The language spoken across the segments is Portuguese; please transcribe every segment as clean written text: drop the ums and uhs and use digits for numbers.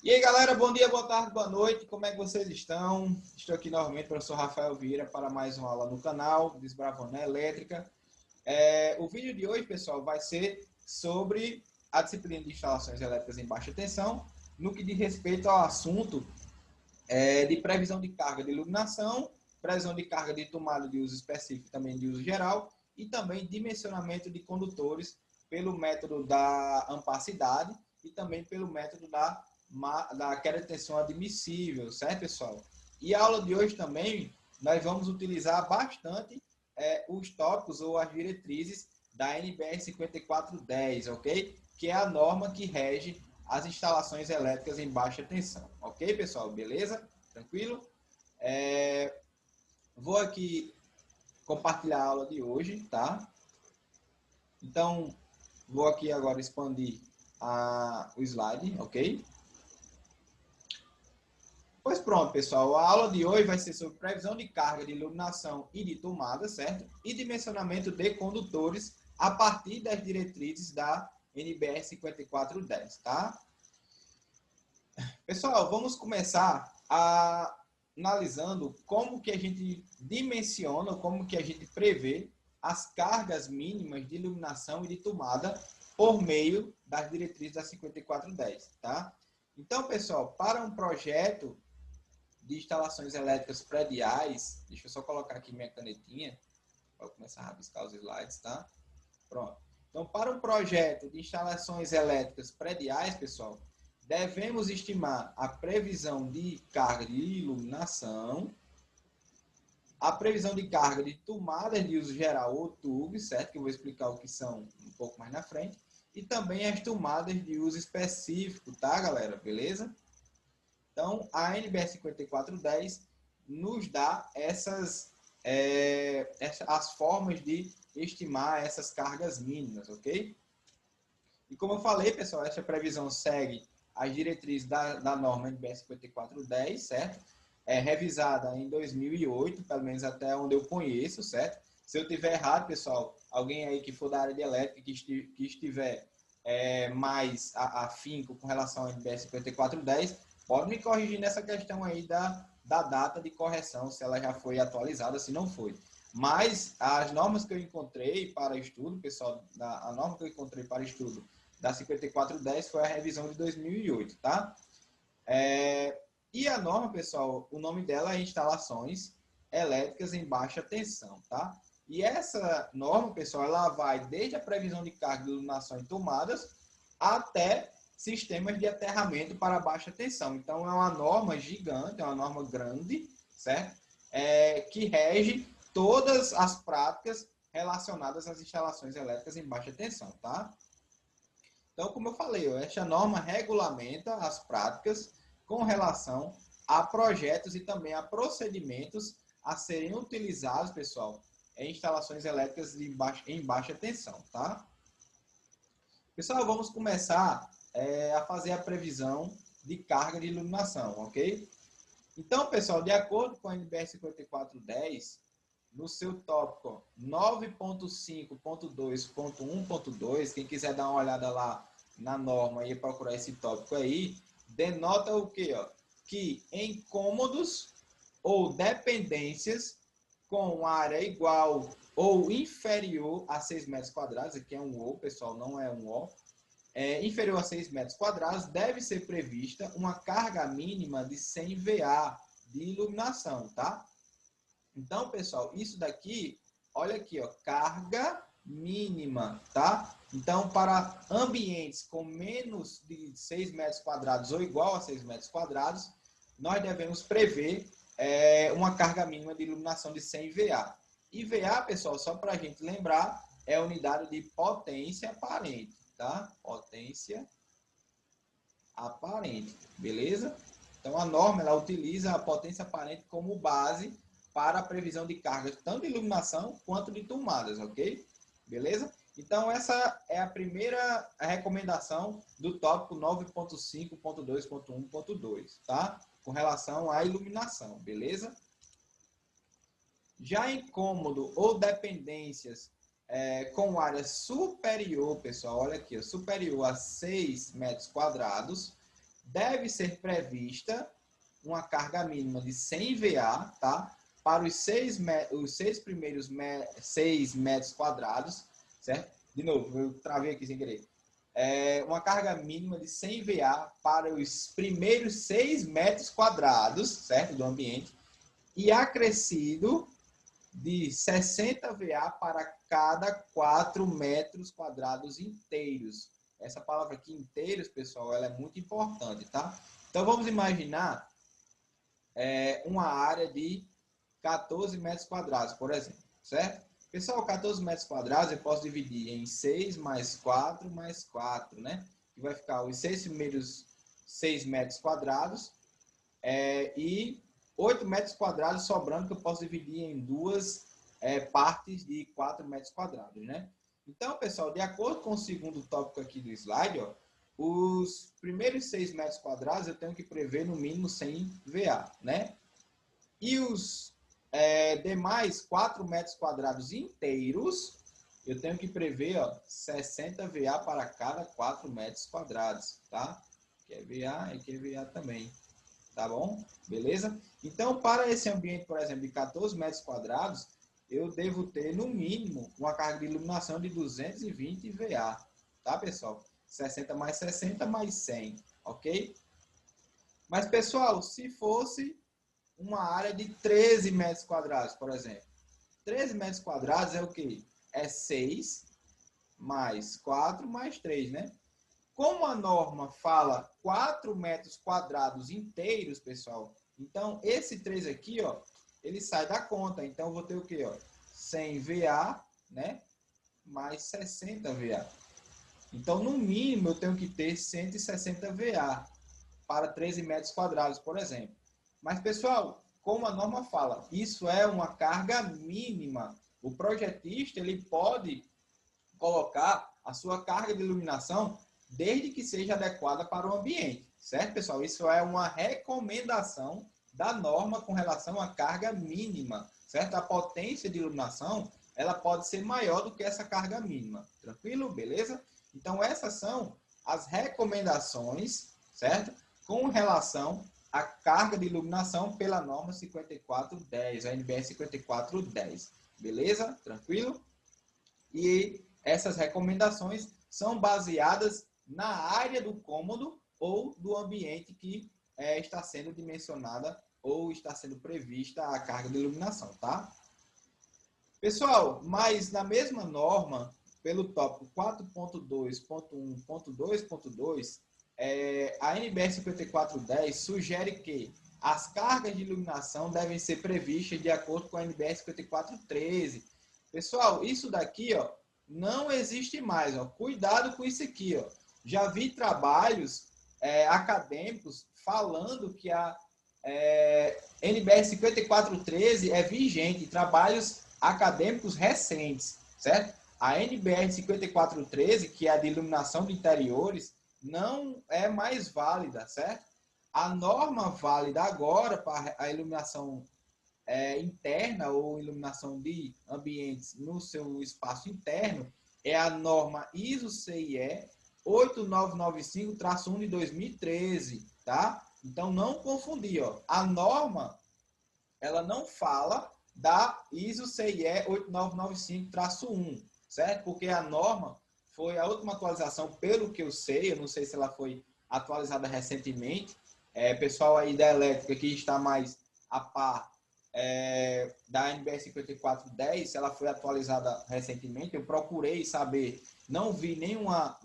E aí, galera, bom dia, boa tarde, boa noite, como é que vocês estão? Estou aqui novamente, professor Rafael Vieira, para mais uma aula no canal Desbravando a Elétrica. O vídeo de hoje, pessoal, vai ser sobre a disciplina de instalações elétricas em baixa tensão, no que diz respeito ao assunto de previsão de carga de iluminação, previsão de carga de tomada de uso específico, também de uso geral, e também dimensionamento de condutores pelo método da ampercidade e também pelo método da queda de tensão admissível, certo, pessoal? E a aula de hoje também, nós vamos utilizar bastante os tópicos ou as diretrizes da NBR 5410, ok? Que é a norma que rege as instalações elétricas em baixa tensão. Ok, pessoal? Beleza? Tranquilo? Vou aqui compartilhar a aula de hoje, tá? Então, vou aqui agora expandir o slide, ok? Pois pronto, pessoal. A aula de hoje vai ser sobre previsão de carga de iluminação e de tomada, certo? E dimensionamento de condutores a partir das diretrizes da NBR 5410, tá? Pessoal, vamos começar analisando como que a gente dimensiona, como que a gente prevê as cargas mínimas de iluminação e de tomada por meio das diretrizes da 5410, tá? Então, pessoal, para um projeto de instalações elétricas prediais, deixa eu só colocar aqui minha canetinha para começar a rabiscar os slides, tá? Pronto. Então, para um projeto de instalações elétricas prediais, pessoal, devemos estimar a previsão de carga de iluminação, a previsão de carga de tomadas de uso geral ou tubos, certo? Que eu vou explicar o que são um pouco mais na frente, e também as tomadas de uso específico, tá, galera? Beleza? Então, a NBR 5410 nos dá as formas de estimar essas cargas mínimas, ok? E como eu falei, pessoal, essa previsão segue as diretrizes da norma NBR 5410, certo? Revisada em 2008, pelo menos até onde eu conheço, certo? Se eu tiver errado, pessoal, alguém aí que for da área de elétrica, que estiver mais afinco com relação à NBR 5410, pode me corrigir nessa questão aí da data de correção, se ela já foi atualizada, se não foi. Mas as normas que eu encontrei para estudo, pessoal, a norma que eu encontrei para estudo da 5410 foi a revisão de 2008, tá? E a norma, pessoal, o nome dela é Instalações Elétricas em Baixa Tensão, tá? E essa norma, pessoal, ela vai desde a previsão de carga de iluminação em tomadas até sistemas de aterramento para baixa tensão. Então, é uma norma gigante, é uma norma grande, certo? Que rege todas as práticas relacionadas às instalações elétricas em baixa tensão, tá? Então, como eu falei, esta norma regulamenta as práticas com relação a projetos e também a procedimentos a serem utilizados, pessoal, em instalações elétricas em baixa tensão, tá? Pessoal, vamos começar a fazer a previsão de carga de iluminação, ok? Então, pessoal, de acordo com a NBR 5410, no seu tópico 9.5.2.1.2, quem quiser dar uma olhada lá na norma e procurar esse tópico aí, denota o quê? Ó? Que em cômodos ou dependências com área igual ou inferior a 6 metros quadrados, aqui é um O, pessoal, não é um O, inferior a 6 metros quadrados, deve ser prevista uma carga mínima de 100 VA de iluminação, tá? Então, pessoal, isso daqui, olha aqui, ó, carga mínima, tá? Então, para ambientes com menos de 6 metros quadrados ou igual a 6 metros quadrados, nós devemos prever uma carga mínima de iluminação de 100 VA. E VA, pessoal, só para a gente lembrar, é a unidade de potência aparente, tá? Potência aparente, beleza? Então, a norma, ela utiliza a potência aparente como base para a previsão de cargas, tanto de iluminação quanto de tomadas, ok? Beleza? Então, essa é a primeira recomendação do tópico 9.5.2.1.2, tá? Com relação à iluminação, beleza? Já em cômodo ou dependências com área superior, pessoal, olha aqui, superior a 6 metros quadrados, deve ser prevista uma carga mínima de 100 VA, tá? Para os seis primeiros 6 metros quadrados, certo? De novo, eu travei aqui sem querer. Uma carga mínima de 100 VA para os primeiros 6 metros quadrados, certo? Do ambiente, e acrescido de 60 VA para cada 4 metros quadrados inteiros. Essa palavra aqui, inteiros, pessoal, ela é muito importante, tá? Então, vamos imaginar uma área de 14 metros quadrados, por exemplo, certo? Pessoal, 14 metros quadrados eu posso dividir em 6 mais 4 mais 4, né? Que vai ficar os 6 primeiros 6 metros quadrados e 8 metros quadrados sobrando, que eu posso dividir em duas partes de 4 metros quadrados, né? Então, pessoal, de acordo com o segundo tópico aqui do slide, ó, os primeiros 6 metros quadrados eu tenho que prever no mínimo 100 VA, né? E os demais 4 metros quadrados inteiros, eu tenho que prever, ó, 60 VA para cada 4 metros quadrados, tá? Que é VA e que é VA também. Tá bom? Beleza? Então, para esse ambiente, por exemplo, de 14 metros quadrados, eu devo ter, no mínimo, uma carga de iluminação de 220 VA. Tá, pessoal? 60 mais 60 mais 100. Ok? Mas, pessoal, se fosse uma área de 13 metros quadrados, por exemplo. 13 metros quadrados é o quê? É 6 mais 4 mais 3, né? Como a norma fala 4 metros quadrados inteiros, pessoal, então esse 3 aqui, ó, ele sai da conta. Então, eu vou ter o quê? Ó? 100 VA, né? Mais 60 VA. Então, no mínimo, eu tenho que ter 160 VA para 13 metros quadrados, por exemplo. Mas, pessoal, como a norma fala, isso é uma carga mínima. O projetista, ele pode colocar a sua carga de iluminação desde que seja adequada para o ambiente, certo, pessoal? Isso é uma recomendação da norma com relação à carga mínima, certo? A potência de iluminação, ela pode ser maior do que essa carga mínima, tranquilo? Beleza? Então, essas são as recomendações, certo? Com relação à carga de iluminação pela norma 5410, a NBR 5410, beleza? Tranquilo? E essas recomendações são baseadas na área do cômodo ou do ambiente que está sendo dimensionada ou está sendo prevista a carga de iluminação, tá? Pessoal, mas na mesma norma, pelo tópico 4.2.1.2.2, a NBR 5410 sugere que as cargas de iluminação devem ser previstas de acordo com a NBR 5413. Pessoal, isso daqui, ó, não existe mais, ó. Cuidado com isso aqui, ó. Já vi trabalhos acadêmicos falando que a NBR 5413 é vigente, trabalhos acadêmicos recentes, certo? A NBR 5413, que é a de iluminação de interiores, não é mais válida, certo? A norma válida agora para a iluminação interna ou iluminação de ambientes no seu espaço interno é a norma ISO-CIE 8995-1 de 2013, tá? Então, não confundir, ó. A norma, ela não fala da ISO-CIE 8995-1, certo? Porque a norma foi a última atualização, pelo que eu não sei se ela foi atualizada recentemente. Pessoal aí da elétrica que está mais a par da NBR 5410, ela foi atualizada recentemente. Eu procurei saber, não vi nenhuma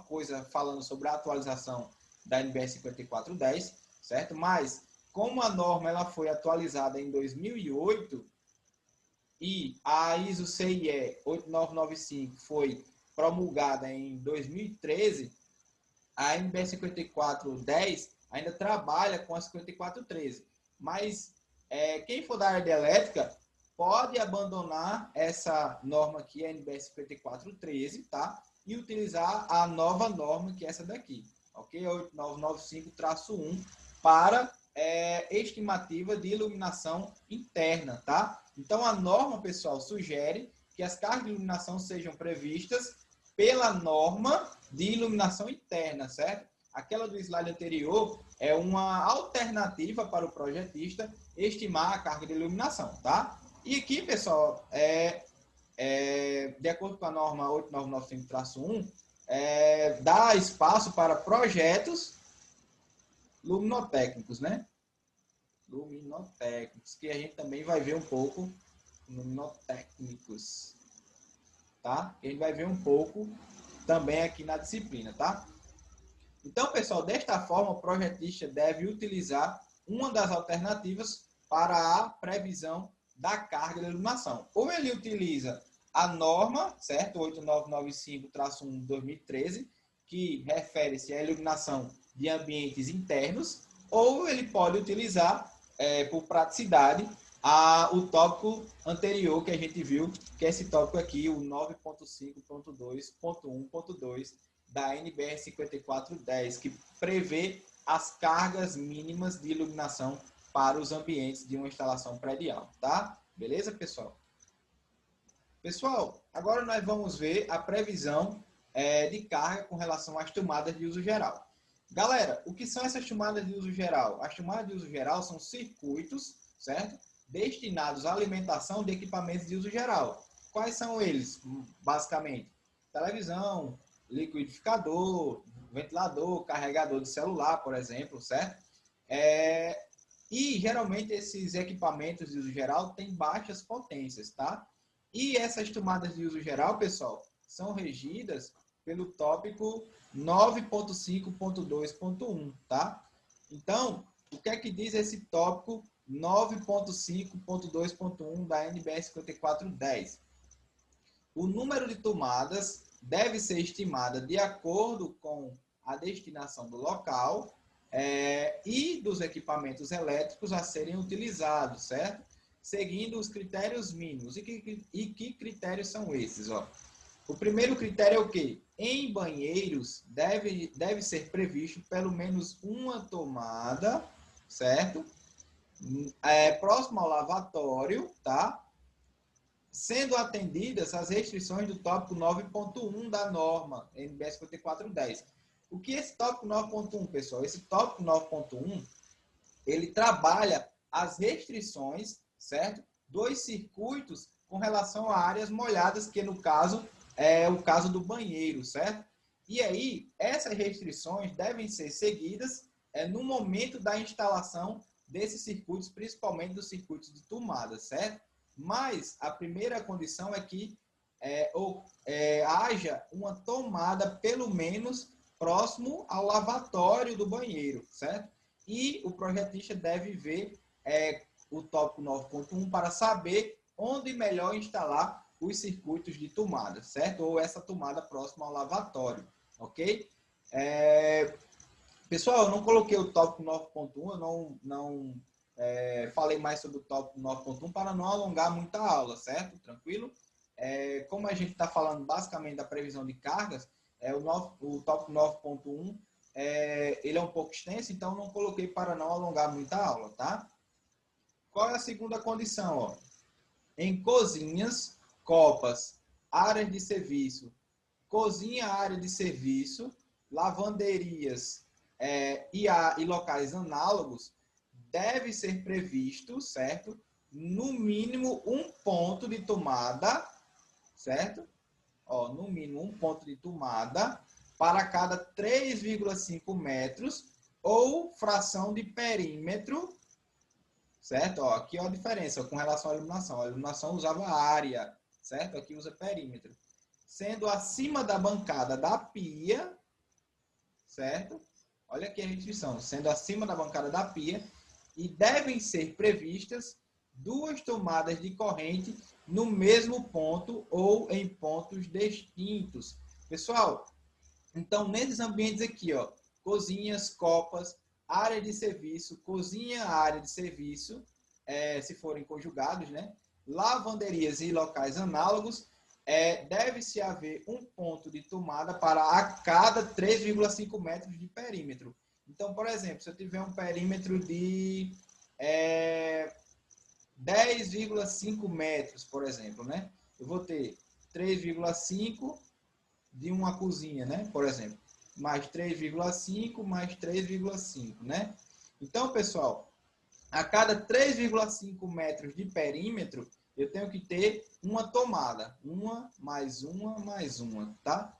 coisa falando sobre a atualização da NBR 5410, certo? Mas, como a norma ela foi atualizada em 2008 e a ISO-CIE 8995 foi promulgada em 2013, a NBR 5410 ainda trabalha com a 5413. Mas quem for da área de elétrica pode abandonar essa norma aqui, a NBR 5413, tá? E utilizar a nova norma, que é essa daqui, ok? 8995-1, para estimativa de iluminação interna, tá? Então, a norma, pessoal, sugere que as cargas de iluminação sejam previstas pela norma de iluminação interna, certo? aquela do slide anterior é uma alternativa para o projetista estimar a carga de iluminação, tá? E aqui, pessoal, de acordo com a norma 8995-1, dá espaço para projetos luminotécnicos, né? Luminotécnicos, que a gente também vai ver um pouco, luminotécnicos, tá? Que a gente vai ver um pouco também aqui na disciplina, tá? Então, pessoal, desta forma, o projetista deve utilizar uma das alternativas para a previsão da carga de iluminação. Ou ele utiliza a norma, certo? 8995-1 de 2013, que refere-se à iluminação de ambientes internos, ou ele pode utilizar, por praticidade, o tópico anterior que a gente viu, que é esse tópico aqui, o 9.5.2.1.2 da NBR 5410, que prevê as cargas mínimas de iluminação para os ambientes de uma instalação predial, tá? Beleza, pessoal? Pessoal, agora nós vamos ver a previsão de carga com relação às tomadas de uso geral. Galera, o que são essas tomadas de uso geral? As tomadas de uso geral são circuitos, certo? Destinados à alimentação de equipamentos de uso geral. Quais são eles, basicamente? Televisão, liquidificador, ventilador, carregador de celular, por exemplo, certo? E geralmente esses equipamentos de uso geral têm baixas potências, tá? E essas tomadas de uso geral, pessoal, são regidas pelo tópico 9.5.2.1, tá? Então, o que é que diz esse tópico 9.5.2.1 da NBR 5410? O número de tomadas deve ser estimada de acordo com a destinação do local e dos equipamentos elétricos a serem utilizados, certo? Seguindo os critérios mínimos. E que critérios são esses? Ó? O primeiro critério é o quê? Em banheiros deve ser previsto pelo menos uma tomada, certo? Próximo ao lavatório, tá? Sendo atendidas as restrições do tópico 9.1 da norma NBR 5410. O que é esse tópico 9.1, pessoal? Esse tópico 9.1, ele trabalha as restrições, certo? Dos circuitos com relação a áreas molhadas, que no caso é o caso do banheiro, certo? E aí, essas restrições devem ser seguidas no momento da instalação desses circuitos, principalmente dos circuitos de tomada, certo? Mas a primeira condição é que haja uma tomada, pelo menos, próximo ao lavatório do banheiro, certo? E o projetista deve ver o tópico 9.1 para saber onde melhor instalar os circuitos de tomada, certo? Ou essa tomada próxima ao lavatório, ok? Pessoal, eu não coloquei o tópico 9.1, eu não falei mais sobre o tópico 9.1 para não alongar muita aula, certo? Tranquilo? Como a gente está falando basicamente da previsão de cargas, o tópico 9.1 ele é um pouco extenso, então não coloquei para não alongar muita aula, tá? Qual é a segunda condição? Ó? Em cozinhas, copas, áreas de serviço, cozinha, área de serviço, lavanderias e locais análogos, deve ser previsto, certo? No mínimo um ponto de tomada, certo? Ó, no mínimo um ponto de tomada para cada 3,5 metros ou fração de perímetro, certo? Ó, aqui ó, a diferença com relação à iluminação. A iluminação usava área, certo? Aqui usa perímetro. Sendo acima da bancada da pia, certo? Olha aqui a restrição. Sendo acima da bancada da pia, e devem ser previstas 2 tomadas de corrente no mesmo ponto ou em pontos distintos. Pessoal, então nesses ambientes aqui, ó, cozinhas, copas, área de serviço, cozinha, área de serviço, se forem conjugados, né? Lavanderias e locais análogos, deve-se haver um ponto de tomada para a cada 3,5 metros de perímetro. Então, por exemplo, se eu tiver um perímetro de 10,5 metros, por exemplo, né? Eu vou ter 3,5 de uma cozinha, né? Por exemplo. mais 3,5, mais 3,5, né? Então, pessoal, a cada 3,5 metros de perímetro, eu tenho que ter uma tomada. Uma, mais uma, mais uma, tá?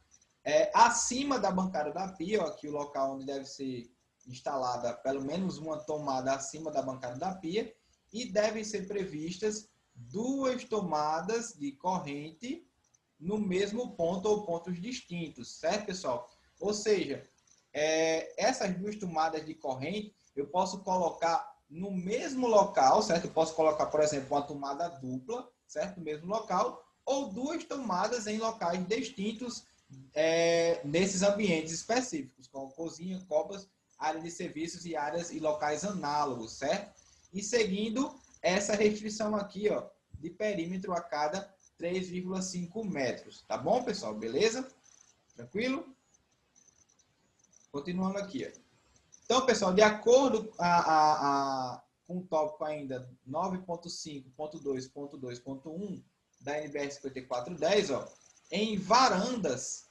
Acima da bancada da pia, ó, aqui o local onde deve ser instalada pelo menos uma tomada acima da bancada da pia, e devem ser previstas 2 tomadas de corrente no mesmo ponto ou pontos distintos, certo, pessoal? Ou seja, essas 2 tomadas de corrente eu posso colocar no mesmo local, certo? Eu posso colocar, por exemplo, uma tomada dupla, certo? No mesmo local, ou 2 tomadas em locais distintos nesses ambientes específicos, como cozinha, copas, área de serviços e áreas e locais análogos, certo? E seguindo essa restrição aqui, ó, de perímetro a cada 3,5 metros. Tá bom, pessoal? Beleza? Tranquilo? Continuando aqui, ó. Então, pessoal, de acordo com o tópico ainda 9.5.2.2.1 da NBR 5410, ó, em varandas,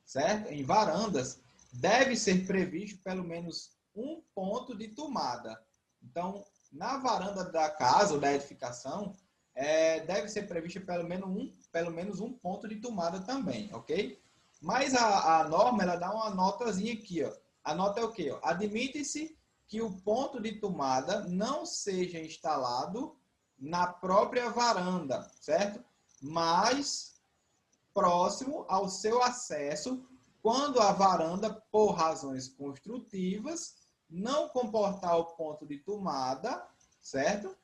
certo? Em varandas, deve ser previsto pelo menos um ponto de tomada. Então, na varanda da casa ou da edificação, deve ser previsto pelo menos um ponto de tomada também, ok? Mas a norma, ela dá uma notazinha aqui, ó. A nota é o quê? Admite-se que o ponto de tomada não seja instalado na própria varanda, certo? Mas próximo ao seu acesso, quando a varanda, por razões construtivas, não comportar o ponto de tomada, certo?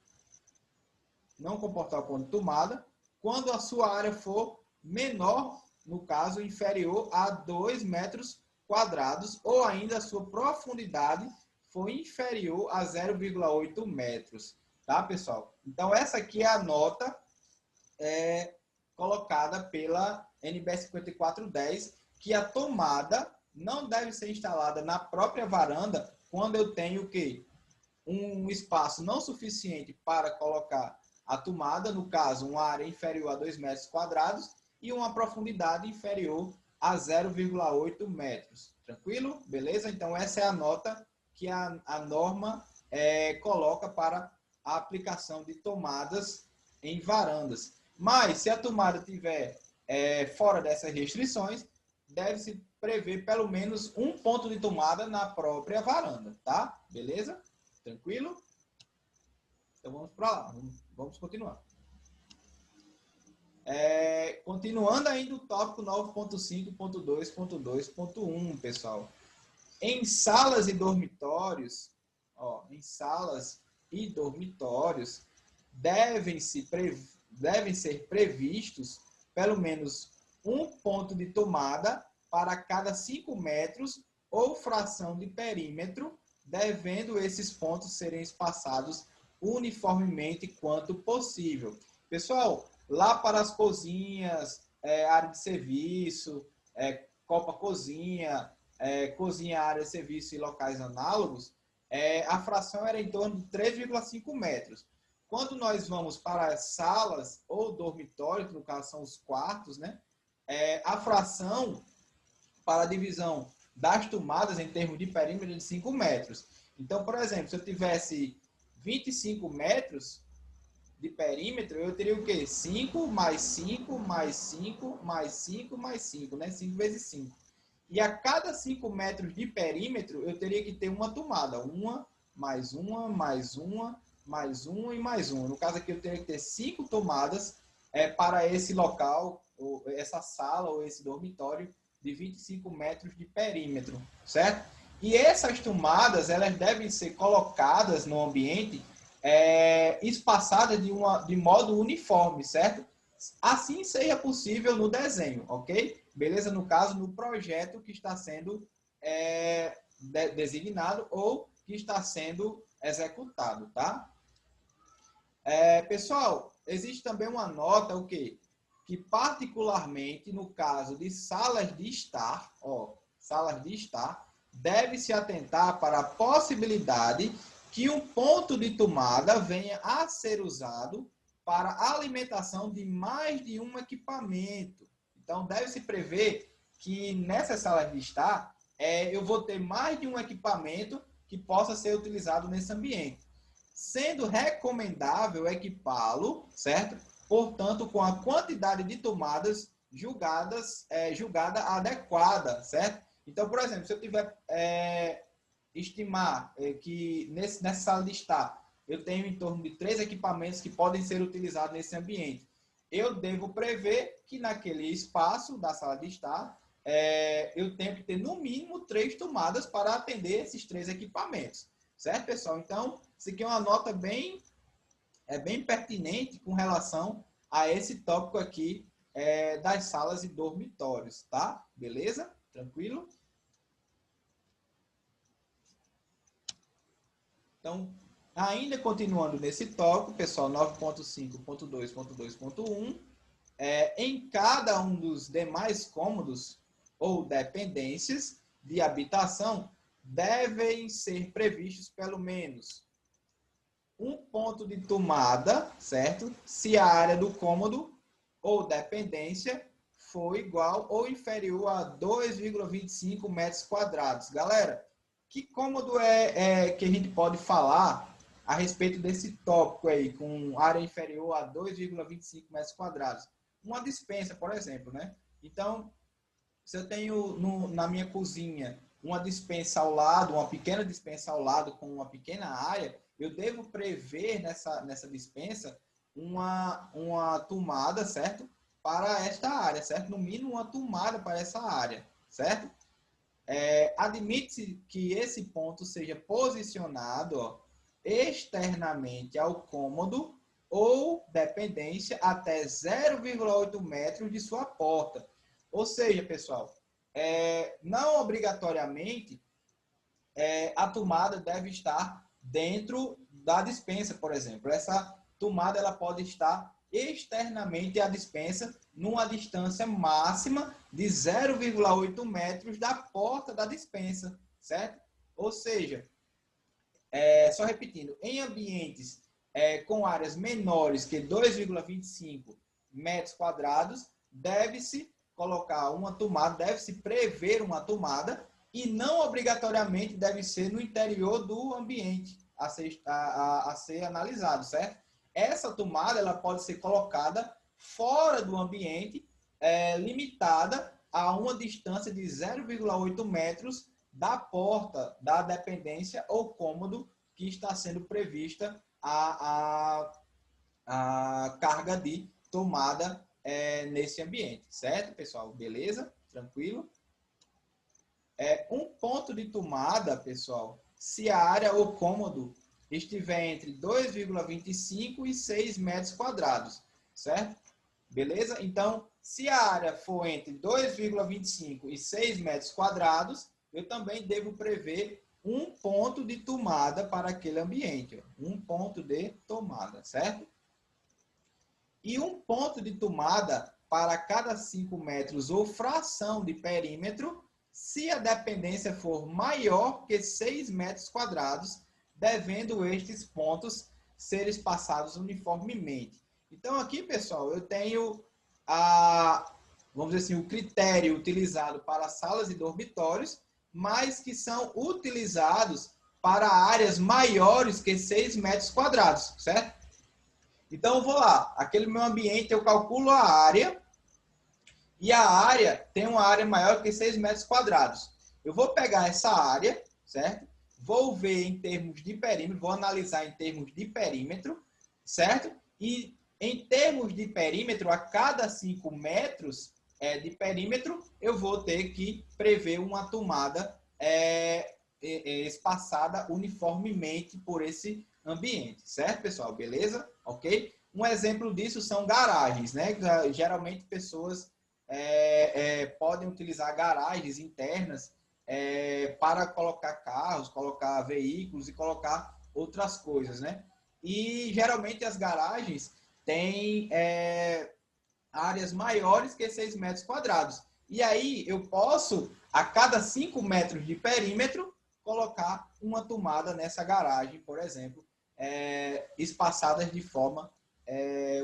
Não comportar o ponto de tomada, quando a sua área for menor, no caso, inferior a 2 metros quadrados, ou ainda a sua profundidade for inferior a 0,8 metros. Tá, pessoal? Então, essa aqui é a nota colocada pela NBR 5410, que a tomada não deve ser instalada na própria varanda quando eu tenho o quê? Um espaço não suficiente para colocar a tomada, no caso, uma área inferior a 2 metros quadrados e uma profundidade inferior a 0,8 metros. Tranquilo? Beleza? Então, essa é a nota que a norma coloca para a aplicação de tomadas em varandas. Mas, se a tomada estiver fora dessas restrições, deve-se prever pelo menos um ponto de tomada na própria varanda, tá? Beleza? Tranquilo? Então, vamos para lá. Vamos continuar. Continuando ainda o tópico 9.5.2.2.1, pessoal. Em salas e dormitórios, devem ser previstos pelo menos um ponto de tomada para cada 5 metros ou fração de perímetro, devendo esses pontos serem espaçados uniformemente quanto possível. Pessoal, lá para as cozinhas, área de serviço, copa cozinha, cozinha, área de serviço e locais análogos, a fração era em torno de 3,5 metros. Quando nós vamos para as salas ou dormitórios, que no caso são os quartos, né, a fração para a divisão das tomadas em termos de perímetro de 5 metros. Então, por exemplo, se eu tivesse 25 metros de perímetro, eu teria o quê? 5 mais 5 mais 5 mais 5 mais 5, né? 5 vezes 5. E a cada 5 metros de perímetro, eu teria que ter uma tomada. Uma, mais uma, mais uma, mais uma e mais uma. No caso aqui, eu teria que ter 5 tomadas para esse local, ou essa sala ou esse dormitório de 25 metros de perímetro, certo? E essas tomadas, elas devem ser colocadas no ambiente espaçadas de modo uniforme, certo? Assim seja possível no desenho, ok? Beleza? No caso, no projeto que está sendo designado ou que está sendo executado, tá? Pessoal, existe também uma nota, o quê? Que particularmente no caso de salas de estar, deve-se atentar para a possibilidade que um ponto de tomada venha a ser usado para a alimentação de mais de um equipamento. Então, deve-se prever que nessas salas de estar, eu vou ter mais de um equipamento que possa ser utilizado nesse ambiente, sendo recomendável equipá-lo, certo? Portanto, com a quantidade de tomadas julgada adequada, certo? Então, por exemplo, se eu tiver estimar que nessa sala de estar eu tenho em torno de 3 equipamentos que podem ser utilizados nesse ambiente, eu devo prever que naquele espaço da sala de estar eu tenho que ter no mínimo 3 tomadas para atender esses 3 equipamentos, certo, pessoal? Então, isso aqui é uma nota bem pertinente com relação a esse tópico aqui das salas e dormitórios, tá? Beleza? Tranquilo? Então, ainda continuando nesse tópico, pessoal, 9.5.2.2.1, em cada um dos demais cômodos ou dependências de habitação, devem ser previstos pelo menos um ponto de tomada, certo? Se a área do cômodo ou dependência for igual ou inferior a 2,25 metros quadrados. Galera, que cômodo que a gente pode falar a respeito desse tópico aí, com área inferior a 2,25 metros quadrados? Uma despensa, por exemplo, né? Então, se eu tenho na minha cozinha uma despensa ao lado, uma pequena despensa ao lado com uma pequena área, eu devo prever nessa despensa uma tomada, certo? Para esta área, certo? No mínimo uma tomada para essa área, certo? Admite-se que esse ponto seja posicionado externamente ao cômodo ou dependência até 0,8 metros de sua porta. Ou seja, pessoal, não obrigatoriamente a tomada deve estar dentro da despensa, por exemplo. Essa tomada ela pode estar externamente à despensa numa distância máxima de 0,8 metros da porta da despensa, certo? Ou seja, só repetindo, em ambientes com áreas menores que 2,25 metros quadrados, deve-se colocar uma tomada, deve-se prever uma tomada e não obrigatoriamente deve ser no interior do ambiente a ser analisado, certo? Essa tomada ela pode ser colocada fora do ambiente, limitada a uma distância de 0,8 metros da porta da dependência ou cômodo que está sendo prevista a carga de tomada nesse ambiente, certo, pessoal? Beleza? Tranquilo? Um ponto de tomada, pessoal, se a área ou cômodo estiver entre 2,25 e 6 metros quadrados, certo? Beleza? Então, se a área for entre 2,25 e 6 metros quadrados, eu também devo prever um ponto de tomada para aquele ambiente. Um ponto de tomada, certo? E um ponto de tomada para cada 5 metros ou fração de perímetro, se a dependência for maior que 6 metros quadrados, devendo estes pontos ser espaçados uniformemente. Então, aqui, pessoal, eu tenho vamos dizer assim, o critério utilizado para salas e dormitórios, mas que são utilizados para áreas maiores que 6 metros quadrados, certo? Então, eu vou lá, aquele meu ambiente, eu calculo a área, e a área tem uma área maior que 6 metros quadrados. Eu vou pegar essa área, certo? Vou ver em termos de perímetro, vou analisar em termos de perímetro, certo? E em termos de perímetro, a cada 5 metros de perímetro, eu vou ter que prever uma tomada espaçada uniformemente por esse ambiente, certo, pessoal? Beleza? Ok? Um exemplo disso são garagens, né? Geralmente pessoas podem utilizar garagens internas para colocar carros, colocar veículos e colocar outras coisas, né? E geralmente as garagens têm áreas maiores que 6 metros quadrados. E aí eu posso, a cada 5 metros de perímetro, colocar uma tomada nessa garagem, por exemplo, espaçadas de forma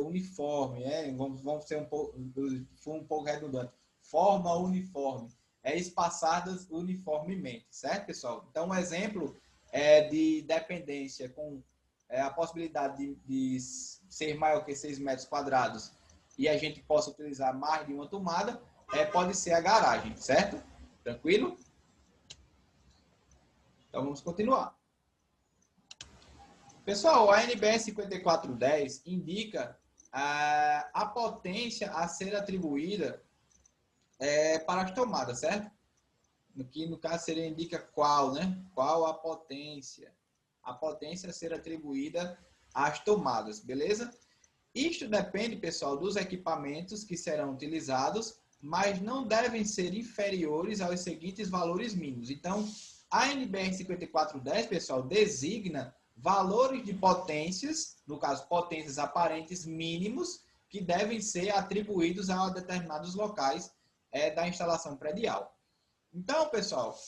uniforme, vamos ser um pouco redundante, forma uniforme, espaçadas uniformemente, certo, pessoal? Então, um exemplo de dependência com a possibilidade de ser maior que 6 metros quadrados e a gente possa utilizar mais de uma tomada, pode ser a garagem, certo? Tranquilo? Então, vamos continuar. Pessoal, a NBR 5410 indica a potência a ser atribuída para as tomadas, certo? Que no caso seria indica qual, né? Qual a potência? A potência a ser atribuída às tomadas, beleza? Isto depende, pessoal, dos equipamentos que serão utilizados, mas não devem ser inferiores aos seguintes valores mínimos. Então, a NBR 5410, pessoal, designa valores de potências, no caso, potências aparentes mínimos, que devem ser atribuídos a determinados locais da instalação predial. Então, pessoal,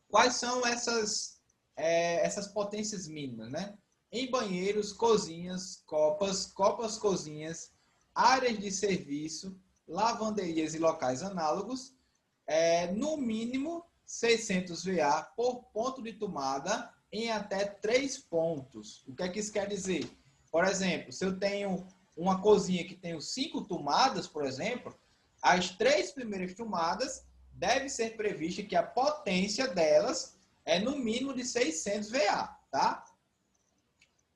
quais são essas potências mínimas, né? Em banheiros, cozinhas, copas, cozinhas, áreas de serviço, lavanderias e locais análogos, no mínimo 600 VA por ponto de tomada em até 3 pontos. O que é que isso quer dizer? Por exemplo, se eu tenho uma cozinha que tem 5 tomadas, por exemplo, as 3 primeiras tomadas deve ser prevista que a potência delas é no mínimo de 600 VA, tá?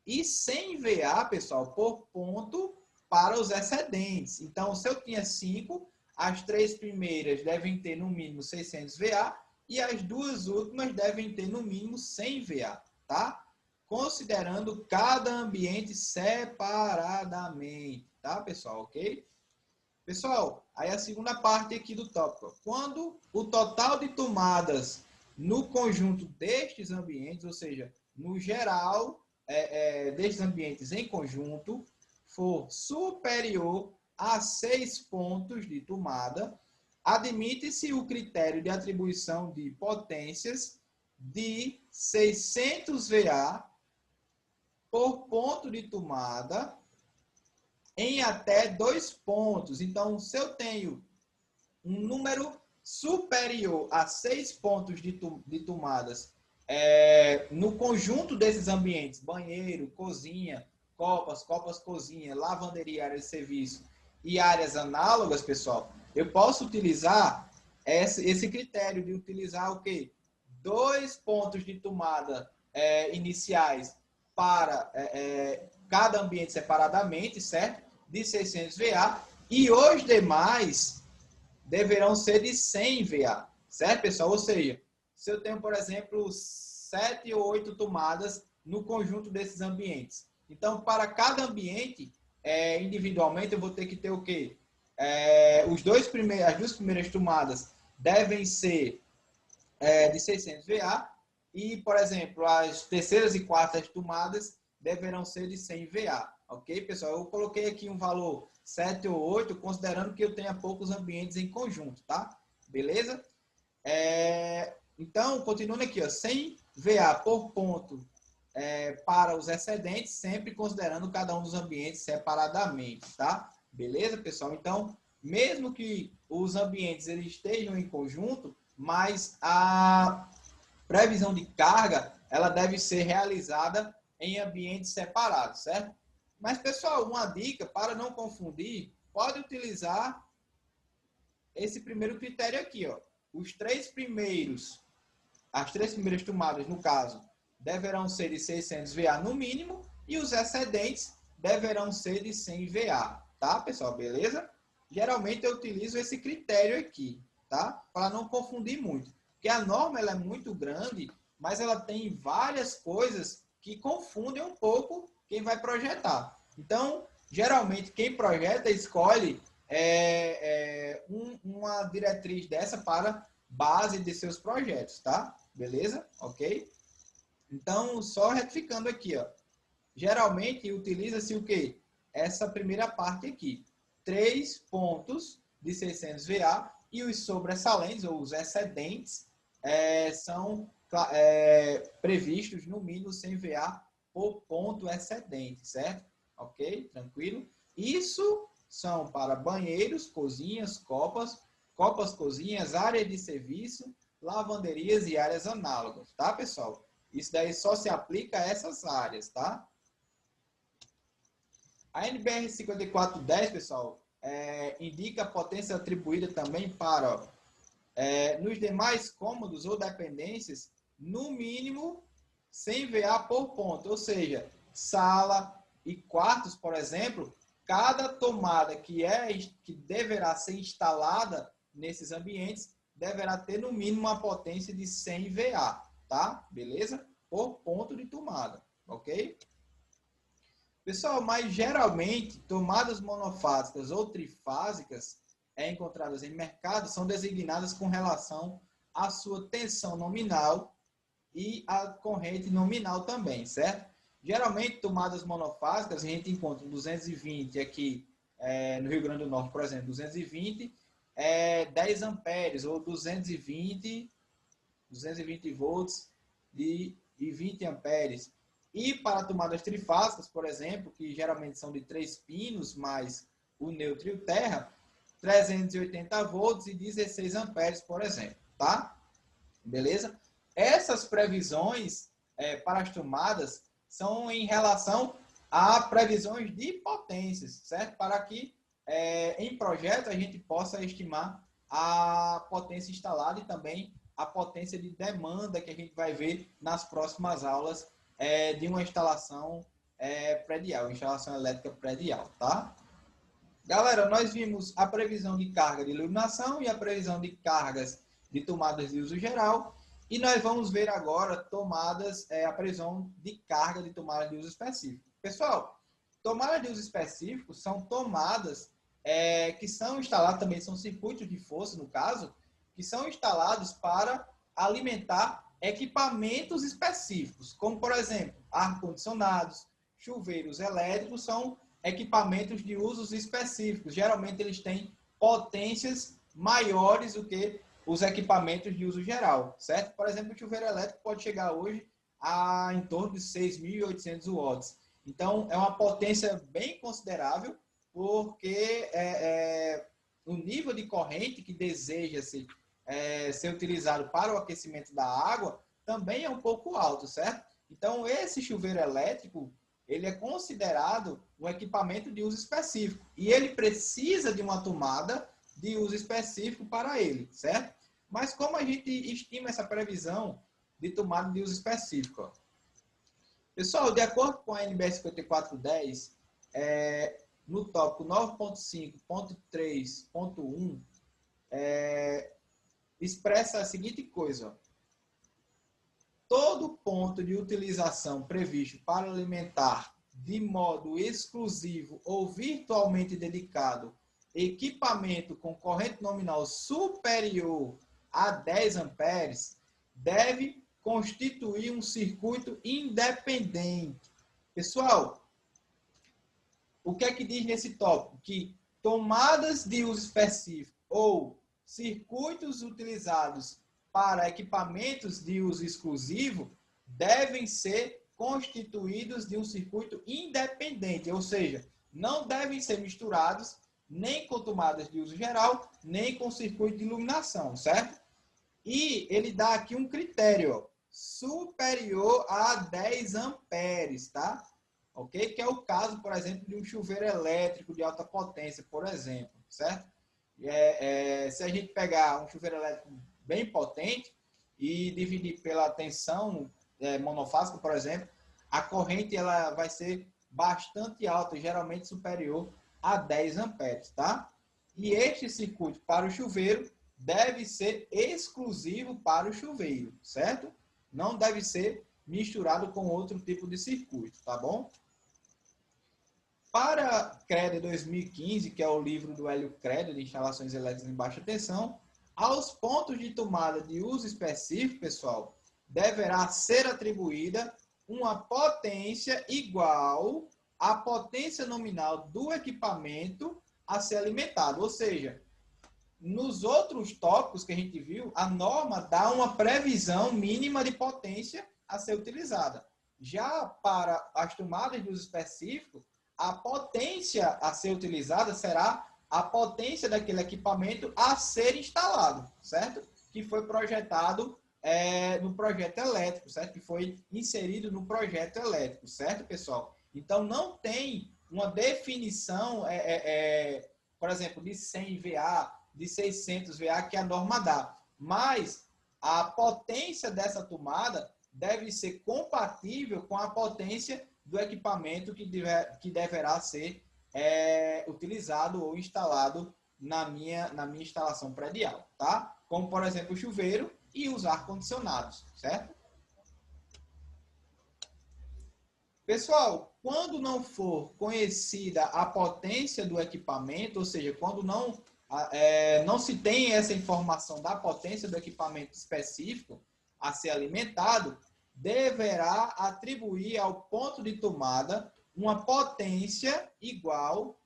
E 100 VA, pessoal, por ponto para os excedentes. Então, se eu tinha 5, as 3 primeiras devem ter no mínimo 600 VA e as 2 últimas devem ter no mínimo 100 VA, tá? Considerando cada ambiente separadamente, tá, pessoal? Ok? Pessoal, aí a segunda parte aqui do tópico. Quando o total de tomadas no conjunto destes ambientes, ou seja, no geral destes ambientes em conjunto, for superior a 6 pontos de tomada, admite-se o critério de atribuição de potências de 600 VA por ponto de tomada em até 2 pontos. Então, se eu tenho um número superior a 6 pontos de tomadas no conjunto desses ambientes, banheiro, cozinha, copas, cozinha, lavanderia, área de serviço e áreas análogas, pessoal, eu posso utilizar esse critério de utilizar o quê? 2 pontos de tomada iniciais para cada ambiente separadamente, certo? De 600 VA, e os demais deverão ser de 100 VA, certo, pessoal? Ou seja, se eu tenho, por exemplo, 7 ou 8 tomadas no conjunto desses ambientes. Então, para cada ambiente, individualmente, eu vou ter que ter o quê? As 2 primeiras tomadas devem ser de 600 VA e, por exemplo, as terceiras e quartas tomadas deverão ser de 100 VA. Ok, pessoal? Eu coloquei aqui um valor 7 ou 8, considerando que eu tenha poucos ambientes em conjunto, tá? Beleza? Então, continuando aqui, ó, 100 VA por ponto para os excedentes, sempre considerando cada um dos ambientes separadamente, tá? Beleza, pessoal? Então, mesmo que os ambientes eles estejam em conjunto, mas a previsão de carga, ela deve ser realizada em ambientes separados, certo? Mas, pessoal, uma dica para não confundir, pode utilizar esse primeiro critério aqui, ó. As 3 primeiras tomadas, no caso, deverão ser de 600 VA no mínimo e os excedentes deverão ser de 100 VA, tá, pessoal? Beleza? Geralmente eu utilizo esse critério aqui, tá? Para não confundir muito. Porque a norma ela é muito grande, mas ela tem várias coisas que confundem um pouco quem vai projetar. Então, geralmente, quem projeta escolhe uma diretriz dessa para base de seus projetos, tá? Beleza? Ok? Então, só retificando aqui, ó. Geralmente, utiliza-se o quê? Essa primeira parte aqui. 3 pontos de 600 VA e os sobressalentes, ou os excedentes, são previstos no mínimo 100 VA por ponto excedente, certo? Ok? Tranquilo? Isso são para banheiros, cozinhas, copas, cozinhas, áreas de serviço, lavanderias e áreas análogas, tá, pessoal? Isso daí só se aplica a essas áreas, tá? A NBR 5410, pessoal, indica a potência atribuída também para, nos demais cômodos ou dependências, no mínimo 100 VA por ponto, ou seja, sala e quartos, por exemplo, cada tomada que deverá ser instalada nesses ambientes deverá ter no mínimo uma potência de 100 VA, tá? Beleza? Por ponto de tomada, ok? Pessoal, mas geralmente tomadas monofásicas ou trifásicas encontradas em mercado são designadas com relação à sua tensão nominal e a corrente nominal também, certo? Geralmente, tomadas monofásicas, a gente encontra 220 aqui no Rio Grande do Norte, por exemplo, 220 10 amperes ou 220 volts e 20 amperes. E para tomadas trifásicas, por exemplo, que geralmente são de 3 pinos, mais o neutro e o terra, 380 volts e 16 amperes, por exemplo, tá? Beleza? Essas previsões para as tomadas são em relação a previsões de potências, certo? Para que em projeto a gente possa estimar a potência instalada e também a potência de demanda que a gente vai ver nas próximas aulas de uma instalação predial, instalação elétrica predial, tá? Galera, nós vimos a previsão de carga de iluminação e a previsão de cargas de tomadas de uso geral. E nós vamos ver agora a previsão de carga de tomadas de uso específico. Pessoal, tomadas de uso específico são tomadas que são instaladas, também são circuitos de força, no caso, que são instalados para alimentar equipamentos específicos, como, por exemplo, ar-condicionados, chuveiros elétricos, são equipamentos de usos específicos. Geralmente, eles têm potências maiores do que os equipamentos de uso geral, certo? Por exemplo, o chuveiro elétrico pode chegar hoje a em torno de 6.800 watts. Então, é uma potência bem considerável, porque o nível de corrente que deseja-se ser utilizado para o aquecimento da água também é um pouco alto, certo? Então, esse chuveiro elétrico, ele é considerado um equipamento de uso específico e ele precisa de uma tomada de uso específico para ele, certo? Mas como a gente estima essa previsão de tomada de uso específico? Ó? Pessoal, de acordo com a NBR 5410, no tópico 9.5.3.1, expressa a seguinte coisa. Ó. Todo ponto de utilização previsto para alimentar de modo exclusivo ou virtualmente dedicado equipamento com corrente nominal superior a 10 amperes deve constituir um circuito independente. Pessoal, o que é que diz nesse tópico? Que tomadas de uso específico ou circuitos utilizados para equipamentos de uso exclusivo devem ser constituídos de um circuito independente, ou seja, não devem ser misturados nem com tomadas de uso geral, nem com circuito de iluminação, certo? E ele dá aqui um critério, ó, superior a 10 amperes, tá? Ok? Que é o caso, por exemplo, de um chuveiro elétrico de alta potência, por exemplo, certo? Se a gente pegar um chuveiro elétrico bem potente e dividir pela tensão monofásica, por exemplo, a corrente ela vai ser bastante alta, geralmente superior a 10 amperes, tá? E este circuito para o chuveiro deve ser exclusivo para o chuveiro, certo? Não deve ser misturado com outro tipo de circuito, tá bom? Para CRED 2015, que é o livro do Hélio Credo de instalações elétricas em baixa tensão, aos pontos de tomada de uso específico, pessoal, deverá ser atribuída uma potência igual à potência nominal do equipamento a ser alimentado. Ou seja, nos outros tópicos que a gente viu, a norma dá uma previsão mínima de potência a ser utilizada. Já para as tomadas de uso específico, a potência a ser utilizada será a potência daquele equipamento a ser instalado, certo? Que foi projetado no projeto elétrico, certo? Que foi inserido no projeto elétrico, certo, pessoal? Então, não tem uma definição, por exemplo, de 100 VA, de 600 VA, que a norma dá. Mas a potência dessa tomada deve ser compatível com a potência do equipamento que deverá ser utilizado ou instalado na minha instalação predial, tá? Como, por exemplo, o chuveiro e os ar-condicionados, certo? Pessoal, quando não for conhecida a potência do equipamento, ou seja, quando não se tem essa informação da potência do equipamento específico a ser alimentado, deverá atribuir ao ponto de tomada uma potência igual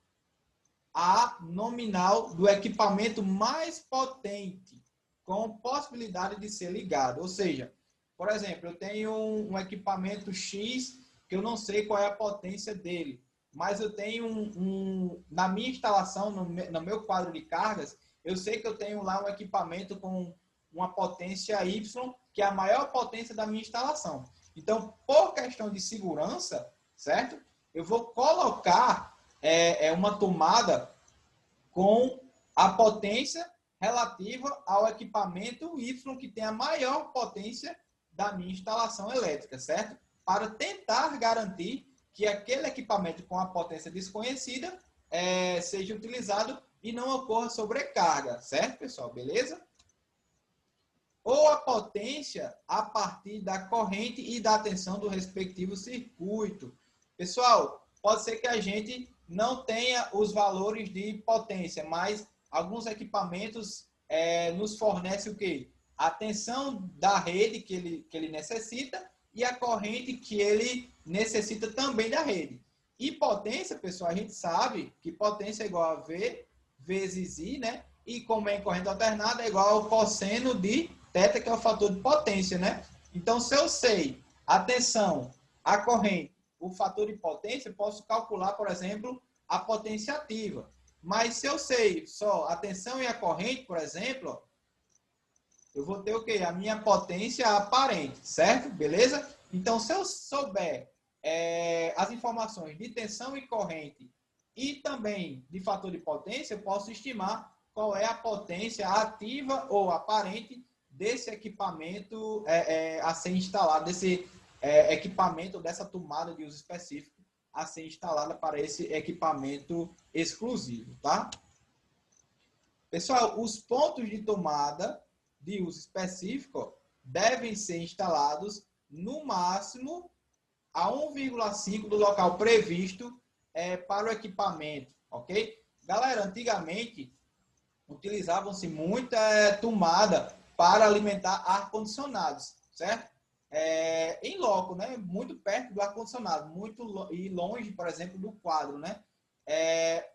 à nominal do equipamento mais potente, com possibilidade de ser ligado. Ou seja, por exemplo, eu tenho um equipamento X que eu não sei qual é a potência dele, mas eu tenho na minha instalação, no meu quadro de cargas, eu sei que eu tenho lá um equipamento com uma potência Y, que é a maior potência da minha instalação. Então, por questão de segurança, certo? Eu vou colocar uma tomada com a potência relativa ao equipamento Y, que tem a maior potência da minha instalação elétrica, certo? Para tentar garantir que aquele equipamento com a potência desconhecida seja utilizado e não ocorra sobrecarga, certo, pessoal? Beleza? Ou a potência a partir da corrente e da tensão do respectivo circuito. Pessoal, pode ser que a gente não tenha os valores de potência, mas alguns equipamentos nos fornecem o quê? A tensão da rede que ele necessita e a corrente que ele necessita também da rede. E potência, pessoal, a gente sabe que potência é igual a V vezes I, né? E como é em corrente alternada, é igual ao cosseno de θ, que é o fator de potência, né? Então, se eu sei a tensão, a corrente, o fator de potência, eu posso calcular, por exemplo, a potência ativa. Mas se eu sei só a tensão e a corrente, por exemplo, eu vou ter o quê? A minha potência aparente, certo? Beleza? Então, se eu souber as informações de tensão e corrente e também de fator de potência, eu posso estimar qual é a potência ativa ou aparente desse equipamento a ser instalado, desse equipamento, dessa tomada de uso específico a ser instalada para esse equipamento exclusivo, tá? Pessoal, os pontos de tomada de uso específico devem ser instalados no máximo a 1,5 do local previsto para o equipamento, ok? Galera, antigamente utilizavam-se muita tomada para alimentar ar-condicionados, certo? Em loco, né? Muito perto do ar-condicionado, e longe, por exemplo, do quadro, né?